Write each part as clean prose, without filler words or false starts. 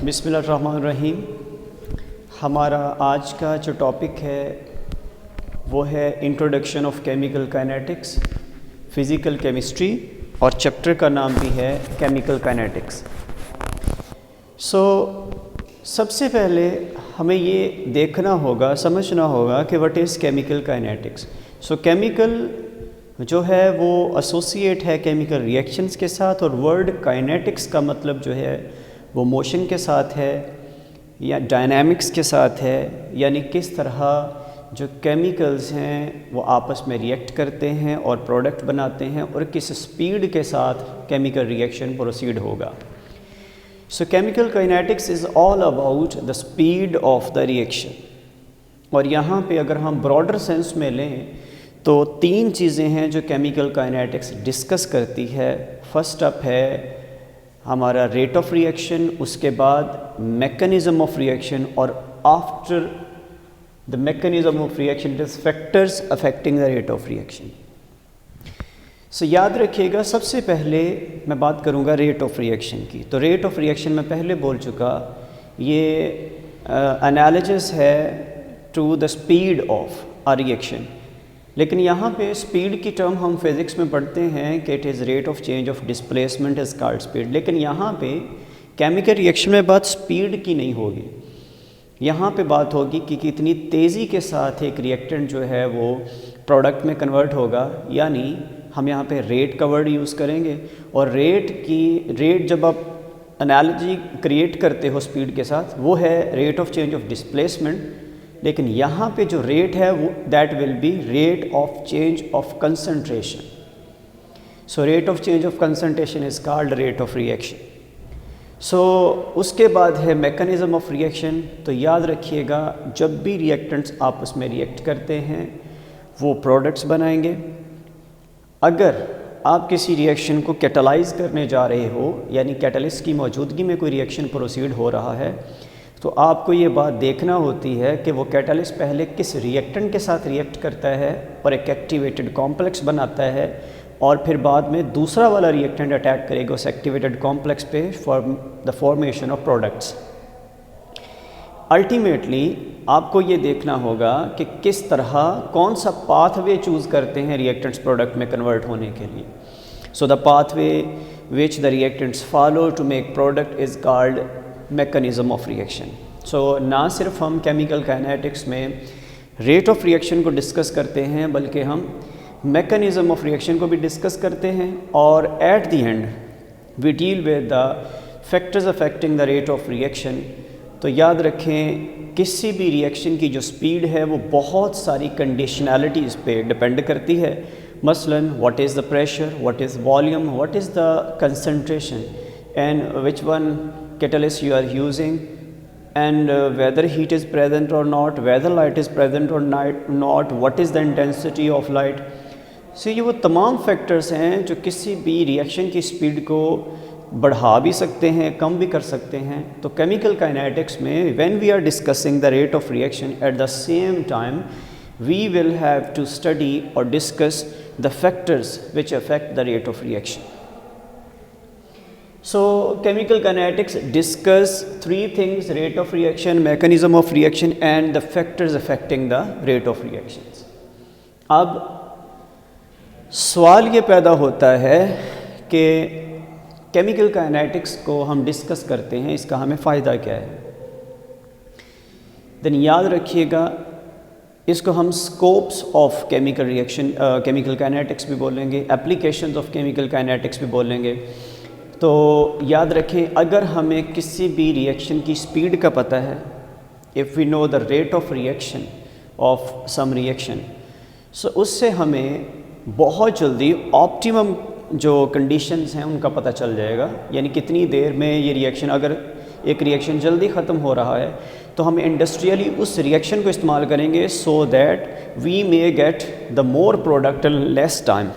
बिस्मिल्लाहिर्रहमानिर्रहीम। हमारा आज का जो टॉपिक है वो है introduction of chemical kinetics, physical chemistry, और चैप्टर का नाम भी है केमिकल काइनेटिक्स। सबसे पहले हमें ये देखना होगा, समझना होगा कि what is chemical kinetics. Chemical जो है वो एसोसिएट है केमिकल रिएक्शंस के साथ, और वर्ड काइनेटिक्स का मतलब जो है वो मोशन के साथ है या डायनामिक्स के साथ है, यानी किस तरह जो केमिकल्स हैं वो आपस में रिएक्ट करते हैं और प्रोडक्ट बनाते हैं, और किस स्पीड के साथ केमिकल रिएक्शन प्रोसीड होगा। Chemical kinetics is all about the speed of the reaction. और यहाँ पे अगर हम ब्रॉडर सेंस में लें तो तीन चीज़ें हैं जो केमिकल काइनेटिक्स डिस्कस करती है। फर्स्ट अप है हमारा रेट ऑफ रिएक्शन, उसके बाद मैकेनिज़्म ऑफ रिएक्शन, और after the mechanism of reaction it is factors affecting the rate of reaction. याद रखिएगा, सबसे पहले मैं बात करूंगा रेट ऑफ रिएक्शन की। तो रेट ऑफ रिएक्शन मैं पहले बोल चुका, ये एनालिसिस है to the speed of a reaction. लेकिन यहाँ पे स्पीड की टर्म हम फिज़िक्स में पढ़ते हैं कि it is rate of change of displacement is called speed. लेकिन यहाँ पे केमिकल रिएक्शन में बात स्पीड की नहीं होगी, यहाँ पे बात होगी कि कितनी तेज़ी के साथ एक रिएक्टेंट जो है वो प्रोडक्ट में कन्वर्ट होगा। यानी हम यहाँ पे रेट का वर्ड यूज़ करेंगे, और रेट जब आप एनालॉजी क्रिएट करते हो स्पीड के साथ, वो है rate of change of displacement. लेकिन यहाँ पे जो रेट है वो that will be rate of change of concentration. Rate of change of concentration is called rate of reaction. उसके बाद है मैकेनिज़्म ऑफ रिएक्शन। तो याद रखिएगा, जब भी रिएक्टेंट्स आपस में रिएक्ट करते हैं वो प्रोडक्ट्स बनाएंगे। अगर आप किसी रिएक्शन को कैटलाइज करने जा रहे हो, यानी कैटलिस्ट की मौजूदगी में कोई रिएक्शन प्रोसीड हो रहा है, तो आपको ये बात देखना होती है कि वो कैटलिस्ट पहले किस रिएक्टेंट के साथ रिएक्ट करता है और एक एक्टिवेटेड कॉम्प्लेक्स बनाता है, और फिर बाद में दूसरा वाला रिएक्टेंट अटैक करेगा उस एक्टिवेटेड कॉम्प्लेक्स पे for the formation of products. Ultimately आपको ये देखना होगा कि किस तरह कौन सा पाथवे चूज़ करते हैं रिएक्टेंट्स प्रोडक्ट में कन्वर्ट होने के लिए। The pathway which the reactants follow to make product is called mechanism of reaction. ना सिर्फ हम केमिकल काइनेटिक्स में रेट ऑफ रिएक्शन को डिस्कस करते हैं, बल्कि हम मैकेनिज़्म ऑफ रिएक्शन को भी डिस्कस करते हैं, और at the end we deal with the factors affecting the rate of reaction. तो याद रखें, किसी भी रिएक्शन की जो स्पीड है वो बहुत सारी कंडीशनैलिटीज़ पे डिपेंड करती है। मसलन what is the pressure, what is volume, what is the concentration, and which one catalyst you are using, and whether heat is present or not, whether light is present or not, what is the intensity of light। ये वो तमाम factors हैं जो किसी भी reaction की speed को बढ़ा भी सकते हैं, कम भी कर सकते हैं। तो केमिकल काइनेटिक्स में when we are discussing the rate of reaction, at the same time we will have to study और discuss the factors which affect the rate of reaction. Chemical kinetics discuss three things: rate of reaction, mechanism of reaction, and the factors affecting the rate of reactions। अब सवाल ये पैदा होता है कि chemical kinetics को हम डिस्कस करते हैं, इसका हमें फ़ायदा क्या है। देन याद रखिएगा, इसको हम scopes of chemical reaction, chemical kinetics भी बोलेंगे, एप्लीकेशंस ऑफ केमिकल काइनेटिक्स भी बोलेंगे। तो याद रखें, अगर हमें किसी भी रिएक्शन की स्पीड का पता है, if we know the rate of reaction of some reaction, उससे हमें बहुत जल्दी ऑप्टिमम जो कंडीशंस हैं उनका पता चल जाएगा। यानी कितनी देर में ये रिएक्शन, अगर एक रिएक्शन जल्दी ख़त्म हो रहा है तो हम इंडस्ट्रियली उस रिएक्शन को इस्तेमाल करेंगे, so that we may get the more product in less time.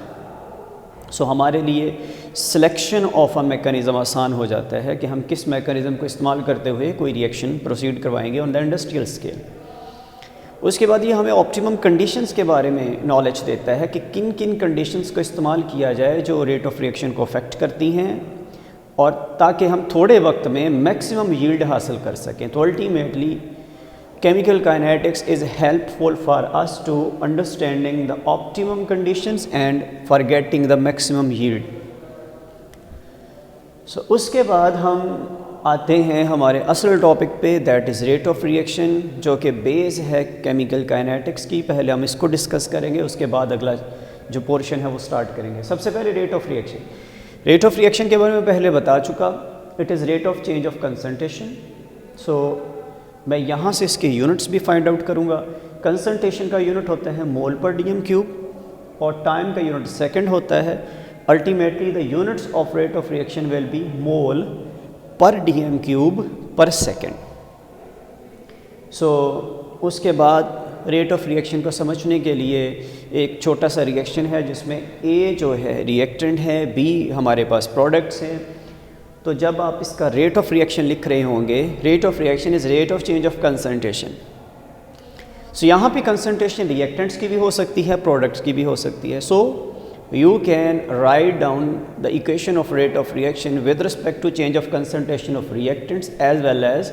हमारे लिए सिलेक्शन ऑफ अ मैकेनिज़्म आसान हो जाता है कि हम किस मैकेनिज़्म को इस्तेमाल करते हुए कोई रिएक्शन प्रोसीड करवाएंगे ऑन द इंडस्ट्रियल स्केल। उसके बाद ये हमें ऑप्टिमम कंडीशंस के बारे में नॉलेज देता है कि किन किन कंडीशंस को इस्तेमाल किया जाए जो रेट ऑफ रिएक्शन को अफेक्ट करती हैं, और ताकि हम थोड़े वक्त में मैक्सिमम यील्ड हासिल कर सकें। तो ultimately chemical kinetics is helpful for us to understanding the optimum conditions and for getting the maximum yield. So उसके बाद हम आते हैं हमारे असल टॉपिक पे, that is rate of reaction, जो कि बेस है केमिकल काइनेटिक्स की। पहले हम इसको डिस्कस करेंगे, उसके बाद अगला जो पोर्शन है वो स्टार्ट करेंगे। सबसे पहले rate of reaction. Rate of reaction के बारे में पहले बता चुका, it is rate of change of concentration. So मैं यहाँ से इसके यूनिट्स भी फाइंड आउट करूँगा। कंसंट्रेशन का यूनिट होता है मोल पर डीएम क्यूब और टाइम का यूनिट सेकंड होता है। Ultimately the units of rate of reaction will be mole per DM cube per second. So उसके बाद रेट ऑफ रिएक्शन को समझने के लिए एक छोटा सा रिएक्शन है जिसमें ए जो है रिएक्टेंट है, बी हमारे पास प्रोडक्ट्स हैं। तो जब आप इसका रेट ऑफ रिएक्शन लिख रहे होंगे, rate of reaction is rate of change of concentration. So यहाँ पे कंसंट्रेशन रिएक्टेंट्स की भी हो सकती है, प्रोडक्ट्स की भी हो सकती है। So you can write down the equation of rate of reaction with respect to change of concentration of reactants as well as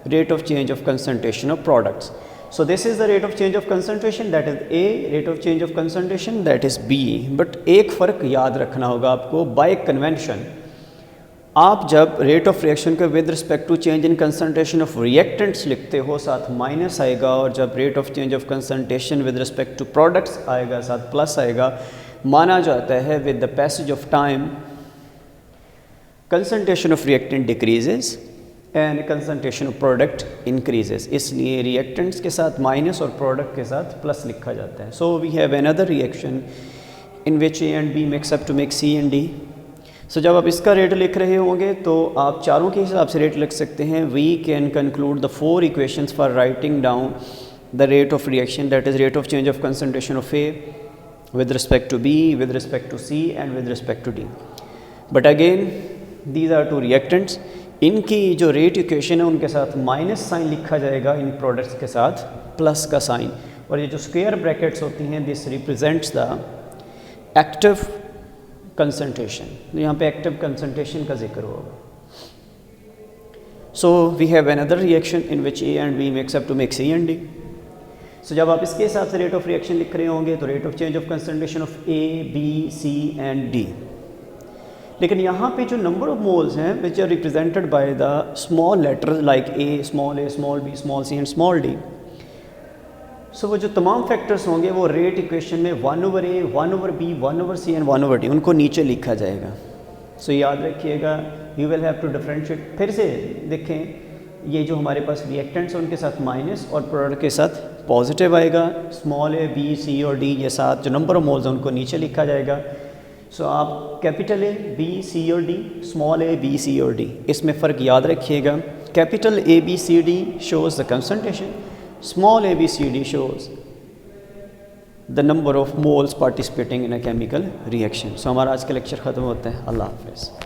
rate of change of concentration of products. So this is the rate of change of concentration, that is A, rate of change of concentration that is B. But एक फ़र्क याद रखना होगा आपको, bye convention आप जब rate of reaction को with respect to change in concentration of reactants लिखते हो साथ माइनस आएगा, और जब rate of change of concentration with respect to products आएगा साथ प्लस आएगा। माना जाता है with the passage of time concentration of reactant decreases and concentration of product increases, इसलिए रिएक्टेंट्स के साथ माइनस और प्रोडक्ट के साथ प्लस लिखा जाता है। So we have another reaction in which A and B mix up to make C and D. So जब आप इसका रेट लिख रहे होंगे तो आप चारों के हिसाब से रेट लिख सकते हैं। We can conclude the 4 equations for writing down the rate of reaction, that is rate of change of concentration of A with respect to B, with respect to C and with respect to D. But again these are two reactants. इनकी जो rate equation है उनके साथ minus sign लिखा जाएगा, इन products के साथ plus का साइन। और ये जो स्क्वायर ब्रैकेट्स होती हैं this represents the active concentration. यहाँ पे एक्टिव कंसंट्रेशन का जिक्र होगा। So we have another reaction in which A and B mix up to make C and D. So जब आप इसके हिसाब से रेट ऑफ रिएक्शन लिख रहे होंगे तो rate of change of concentration of A, B, C and D. लेकिन यहाँ पे जो नंबर ऑफ मोल्स हैं which are represented by the small letters like A, small B, small C and small D. So वो जो तमाम factors होंगे वो रेट इक्वेशन में 1/a, 1/b, 1/c and 1/d उनको नीचे लिखा जाएगा। सो याद रखिएगा, you will have to differentiate. फिर से देखें, ये जो हमारे पास रिएक्टेंट्स हैं उनके साथ माइनस और प्रोडक्ट के साथ पॉजिटिव आएगा। स्मॉल ए, बी, सी और डी ये साथ जो नंबर ऑफ मोल्स हैं उनको नीचे लिखा जाएगा। सो आप कैपिटल ए, बी, सी और D, small A, B, C और डी, इसमें फ़र्क याद रखिएगा। Capital A, B, C, D shows the concentration, small A, B, C, D shows the number of moles participating in a chemical reaction. So हमारा आज का lecture ख़त्म होता है। अल्लाह हाफ़िज़।